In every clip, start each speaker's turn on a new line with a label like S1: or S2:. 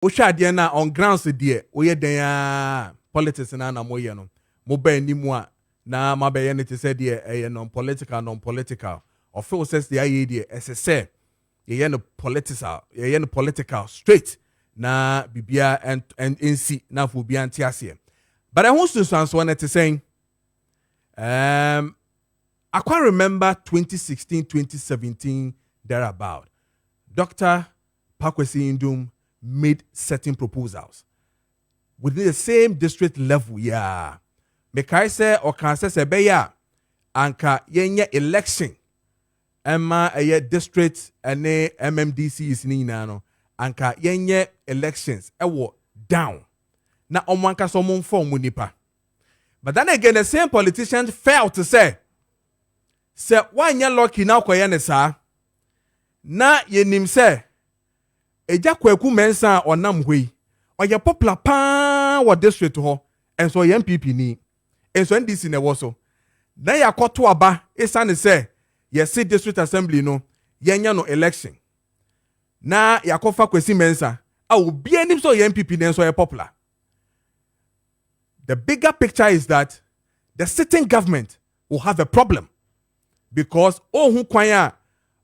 S1: Oshade na on grounds there, we den politics na moye no. Mo ba ni mu a na ma be ye ne te say there non-political. Or feel says the idea as I say, ye no political straight na bibia and NC na fu bia antiase. But I want to answer to saying I can't remember 2016, 2017 thereabout. Dr. Pakwesi Indum made certain proposals within the same district level. Yeah, mekai say or can say beya anka yenye election emma eye district ene MMDC is ni na no anka yenye elections ewo down na omanka so mon form nipa. But then again the same politicians failed to say why lucky na koye ne saa na yenim say eja kwaku mensa onam hoi oye popular pa wo district ho enso ye MPP ni enso NDC ne wo so na yakoto aba esane say yes district assembly no yenya no election na yakofa kwesi mensa obi anim so ye MPP ne enso ye popular. The bigger picture is that the sitting government will have a problem because who kwanya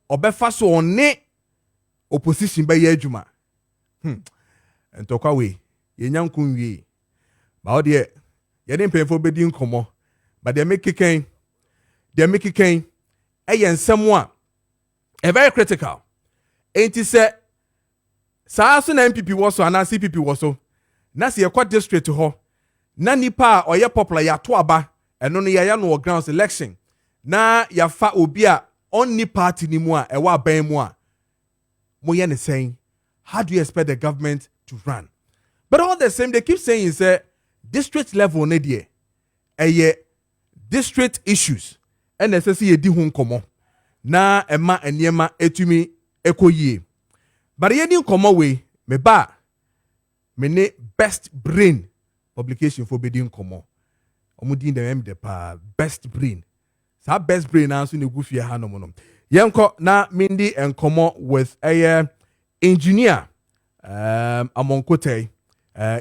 S1: obefa so one opposition be ye adwuma. Entokwa we yenya nkunwie ba o de ye dem pefo bedi nkomo but they make ken ensem a very critical. Enti say sa so na MPP wo so ana CPP wo so na se ye kwa district ho na nipa or ye popular ya to aba eno no ya no grounds election na ya fa obi a on ni party ni mu a e wa ban mu a mo ye ne saying how do you expect the government to run? But all the same they keep saying is district level ne die district issues and necessary ye di ho nkomo na ema eniema etumi ekoyie. But ye di nkomo we me ba me ne best brain publication for bidding komo. Omudi dem de pa best brain. Sa best brain na so ne gufie ha no mo. Yenko na mindi enkomo with a engineer amonkote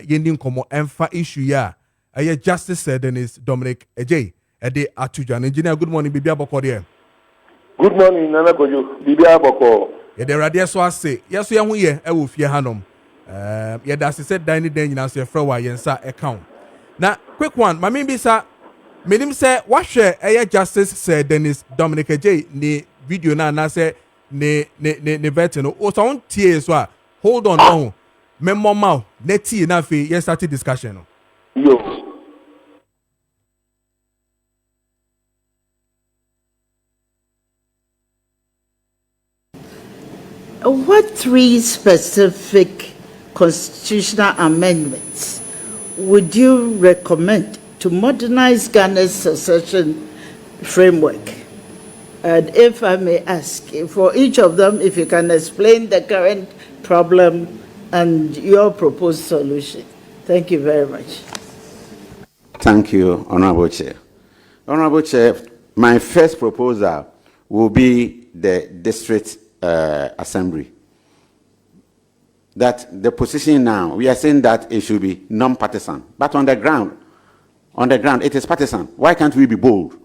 S1: yendi nkomo emfa issue ya Justice Dennis Adjei ede atuja. Engineer, good morning bibia boko there.
S2: Good morning Nana Kojo bibia boko.
S1: Ye de radio so ase yeso ye ho ye e wo fie ha no. Yeah, that's said dining then you know say frewa yensa account. Now, quick one, my mean bisa menim say what share Justice said Dennis Adjei ni video na say ne vet no o so on tie so hold on memo ma na tie na fe yes start discussion no.
S2: Yo.
S3: What three specific constitutional amendments would you recommend to modernize Ghana's succession framework? And if I may ask, for each of them, if you can explain the current problem and your proposed solution. Thank you very much.
S4: Thank you, Honorable Chair. Honorable Chair, my first proposal will be the district assembly. That the position now, we are saying that it should be non-partisan. But on the ground, it is partisan. Why can't we be bold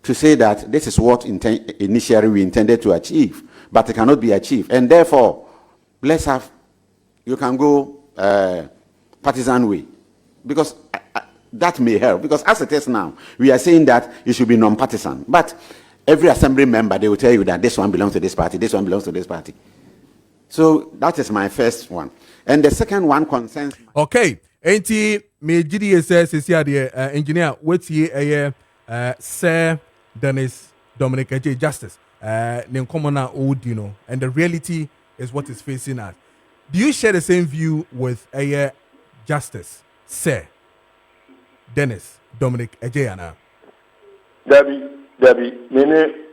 S4: to say that this is what initially we intended to achieve, but it cannot be achieved? And therefore, you can go partisan way. Because that may help. Because as it is now, we are saying that it should be non-partisan. But every assembly member, they will tell you that this one belongs to this party, this one belongs to this party. So that is my first one. And the second one concerns...
S1: Okay. Enti me GDA says engineer wait here Sir Dennis Adjei Justice Ninkomona old, you know, and the reality is what is facing us. Do you share the same view with Justice Sir Dennis Adjei ana?
S2: Debbie,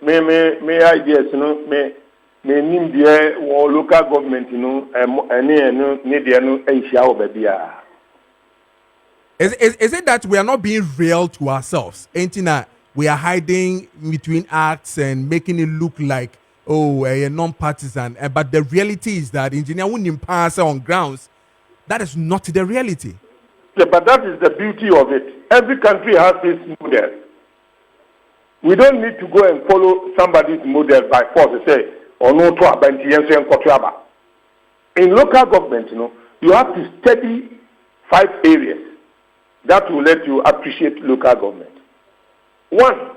S2: me ideas, you know, me nim there or local government, you know, and need no baby.
S1: Is it that we are not being real to ourselves? Ain't that we are hiding between acts and making it look like non-partisan. But the reality is that engineer wouldn't pass on grounds. That is not the reality.
S2: Yeah, but that is the beauty of it. Every country has its model. We don't need to go and follow somebody's model by force. Say, or no to abanti. In local government, you have to study 5 areas that will let you appreciate local government. One,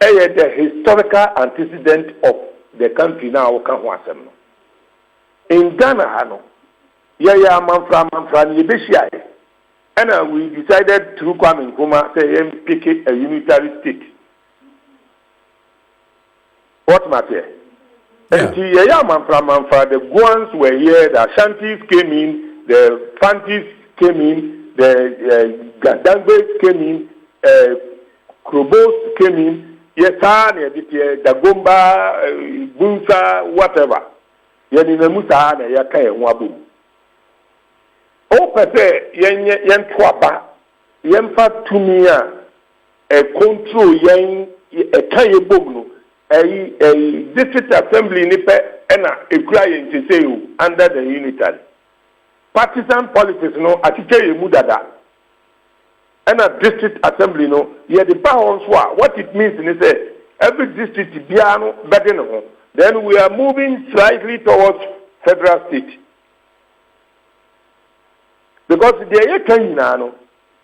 S2: the historical antecedent of the country now. In Ghana, and we decided through Kwame Nkrumah to pick a unitary state. What matter? And the Guans were here, the Ashantis came in, the Fantis came in, the Gadangbe came in, Krobos came in, Yetan, the Gomba, Bunsa, whatever. Yaninamusa, Yaka, and Wabu. O Pepe, Yan Twaba, Yemfa Tumia, a control Yan, a Kaya Bogno. A district assembly nipe ena ekura to say under the unitary. Partisan politics no atike emu dada. Ena district assembly no ye the power on what it means is say every district bia no bede no. Then we are moving slightly towards federal state. Because the Kenya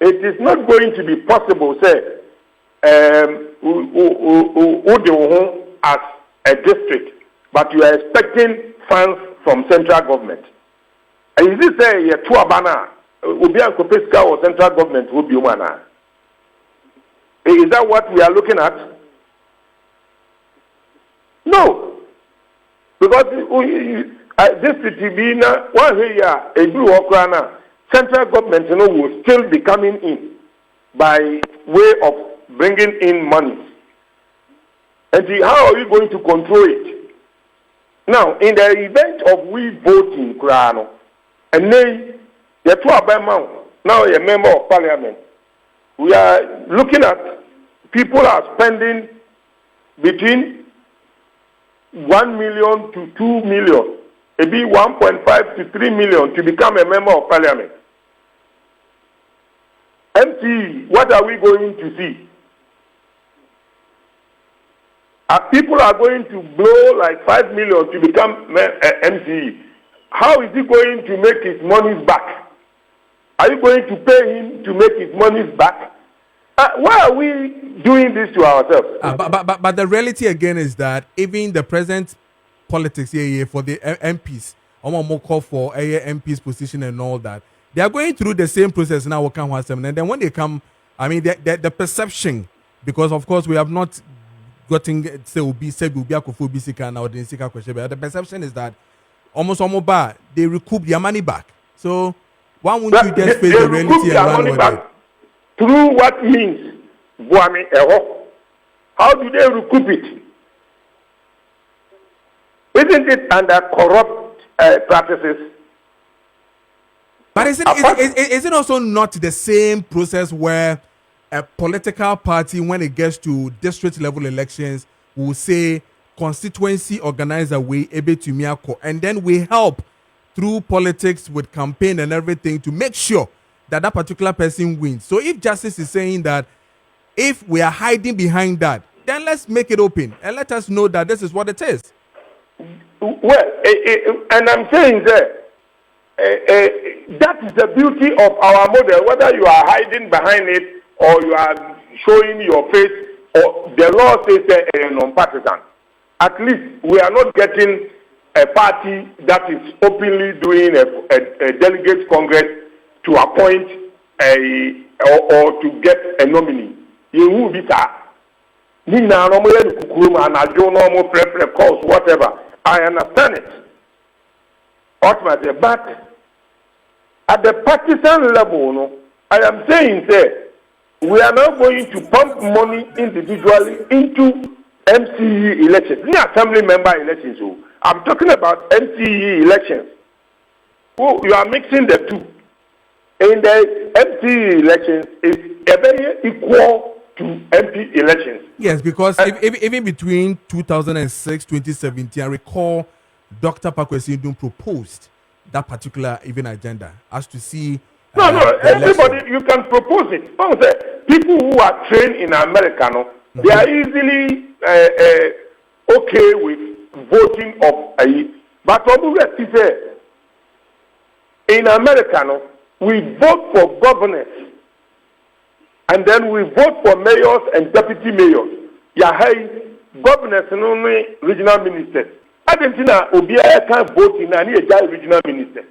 S2: it is not going to be possible say as a district, but you are expecting funds from central government. And is this a Tuabana, Ubian Kopeska or central government will be Umana? Is that what we are looking at? No. Because district Tibina, one here, a blue Okrana, central government will still be coming in by way of bringing in money. And how are you going to control it? Now, in the event of we voting, Kurano, and then the two Abama, now a member of parliament, we are looking at people are spending between 1 million to 2 million, maybe 1.5 to 3 million to become a member of parliament. MCE, what are we going to see? People are going to blow like 5 million to become MCE. How is he going to make his monies back? Are you going to pay him to make his monies back? Why are we doing this to ourselves?
S1: But the reality again is that even the present politics here for the MPs, I'm more call for MP's position and all that. They are going through the same process now. And then when they come, I mean, the perception, because of course we have not gotten say will be Akufo-Bissika now the Sika question, but the perception is that almost they recoup their money back. So why won't you just face the reality and run with it?
S2: Through what means? How do they recoup it? Isn't it under corrupt practices?
S1: But is it also not the same process where a political party, when it gets to district level elections, will say constituency organizer way able to miyako, and then we help through politics with campaign and everything to make sure that that particular person wins. So if justice is saying that if we are hiding behind that, then let's make it open and let us know that this is what it is.
S2: Well, and I'm saying that that is the beauty of our model, whether you are hiding behind it or you are showing your face, or the law says non-partisan. At least we are not getting a party that is openly doing a delegate congress to appoint or to get a nominee. You will be whatever. I understand it. But at the partisan level, I am saying that we are now going to pump money individually into MCE elections, not assembly member elections. I'm talking about MCE elections. You are mixing the two. In the MCE elections, is a very equal to MP elections.
S1: Yes, because even between 2006, 2017, I recall Dr. Pakwesi Ndum proposed that particular even agenda as to see.
S2: No, everybody, you can propose it. People who are trained in America, no, they are easily okay with voting of a. But in America, no, we vote for governors, and then we vote for mayors and deputy mayors. Yahai governors and only regional ministers. Argentina, Obia can't vote in any regional minister.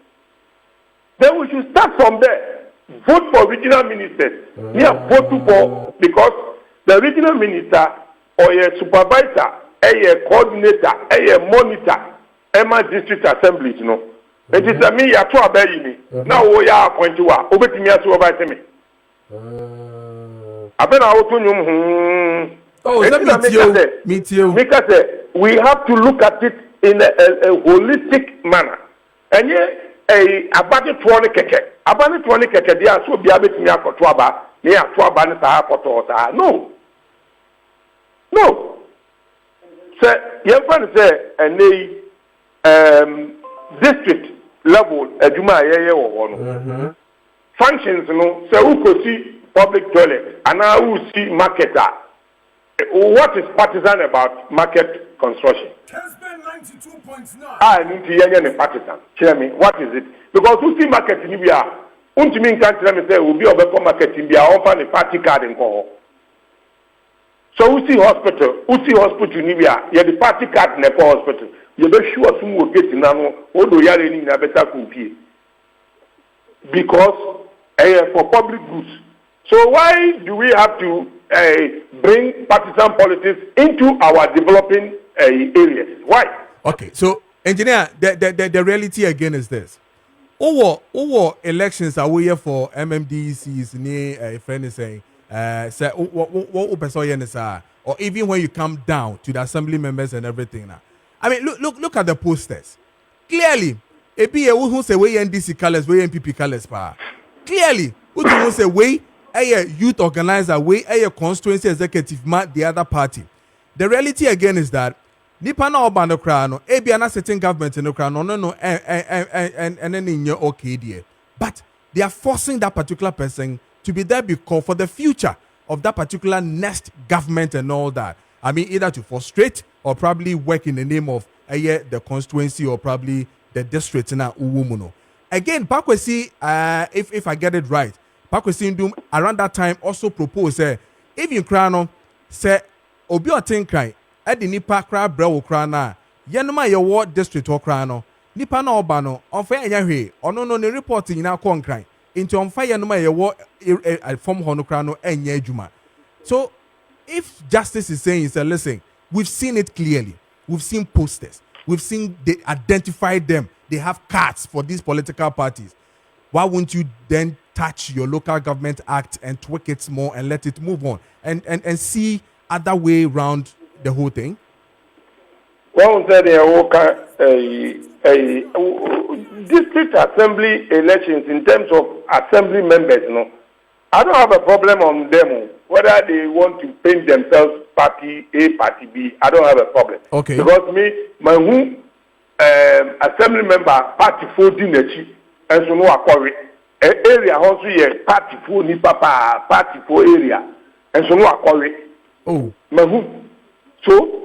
S2: Then we should start from there. Vote for regional ministers. Vote for, because the regional minister or a supervisor, a coordinator, a monitor, Emma district assemblies, you know. It is a me, a two abeyini. Now we are appointed to obey me as supervisor me. I've been out to you.
S1: Oh, me too.
S2: Because we have to look at it in a holistic manner. And yeah, about it 20 keke. About it 20 keke, they are so be able to me for Twaba. They are Twaba and Saha. No. So, your friend say, and district level, Juma or functions, you know, so who could see public toilet, and now who see marketer. What is partisan about market construction?
S1: Kessben 92.9.
S2: I need to hear any partisan. Tell me, what is it? Because who see market in Libya? Untimin can't tell me say will be over market in Libya, offer a party card in Congo. So who see hospital in Libya? You the party card in the hospital. You be sure some will get in ano. Odo yare ni na better compete. Because for public goods. So why do we have to bring partisan politics into our developing areas? Why?
S1: Okay, so engineer, the reality again is this: over elections are we here for MMDCs near friend is saying, say what or even when you come down to the assembly members and everything now. I mean, look at the posters. Clearly, who say we NDC colors, we NPP colors, pa. Clearly, who say we a youth organizer, we a constituency executive, the other party. The reality again is that nipa na oba no kra no e bia na sitting government no kra no and then in your okay there, but they are forcing that particular person to be there because for the future of that particular next government and all that. I mean, either to frustrate or probably work in the name of the constituency or probably the district na uwumuno. Again, Pakwesi, if I get it right, Pakwesi Ndum around that time also proposed if in krano say obi otin kran e di nipa kra brewo kra na yenoma ye wo district o kra no nipa na oba no onfa enya hwe ono no ne report nyina kon kran into onfa yenoma ye wo form ho no kra no enya adwuma. So if justice is saying, say, listen, we've seen it clearly, we've seen posters, we've seen they identified them, they have cards for these political parties, why won't you then touch your local government act and tweak it more and let it move on and see other way around the whole thing?
S2: One said district assembly elections in terms of assembly members, you know, I don't have a problem on them whether they want to paint themselves party A, party B. I don't have a problem.
S1: Okay.
S2: Because my assembly member party 14 and so no akore area also here party 4 ni papa party 4 area and so no akore.
S1: Oh.
S2: So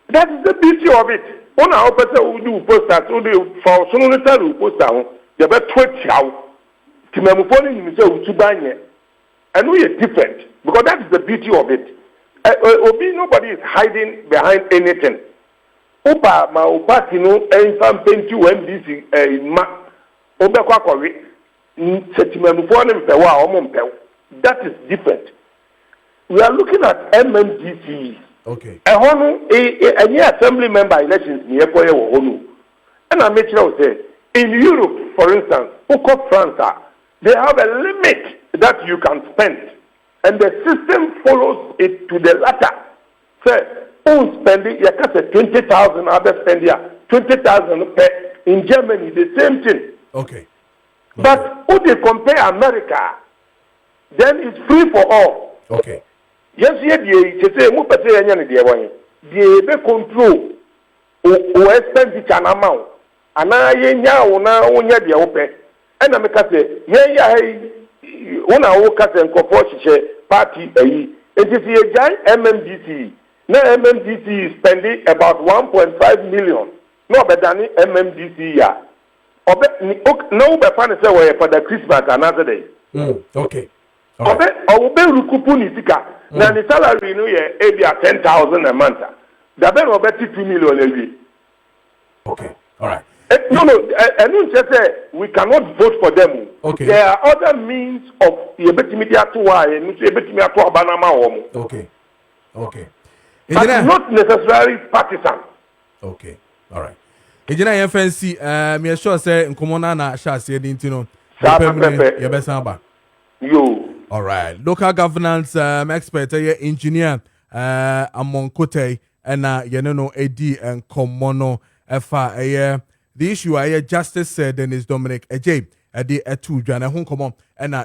S2: that is the beauty of it. On our person who do posters, who do for so no tell poster, they be 20 how. Timamufoni ni say utubanye. And we are different because that is the beauty of it. Nobody is hiding behind anything. Opa ma party no enfam penti MDC ma obekwa kore setimamufoni mpewa omo mpew. That is different. We are looking at MMDC.
S1: Okay.
S2: Any assembly member elections in Ekoye Wohonu. And I make sure say in Europe, for instance, France, they have a limit that you can spend, and the system follows it to the latter. Say, spending, you can say 20,000, other spend 20,000 in Germany, the same thing.
S1: Okay.
S2: But if they compare America, then it's free for all.
S1: Okay.
S2: Yes, you say, move at the end of the way. The control o expenditure amount. And I now on the open. And I'm say, yeah, one hour cut and corporation party. It is a giant MMDC. Now MMDC is spending about 1.5 million. No better than MMDC, yeah. No, but funny say for the Christmas another day.
S1: Okay.
S2: Or be rukupu ni sika. Na the salary no ye maybe 10,000 a month. The be over 2 million a year.
S1: Okay. All right.
S2: No, and we cannot vote for them.
S1: Okay.
S2: There are other means of media to why and to banama.
S1: Okay. Okay.
S2: But not necessarily partisan.
S1: Okay. All right. Ejina FNC me sure say nkomona na sha say dintino.
S2: Yo.
S1: All right. Local governance expert engineer among Kote and yeneno AD and Komono FA the issue I Justice Dennis Adjei ade etu dwana ho komo na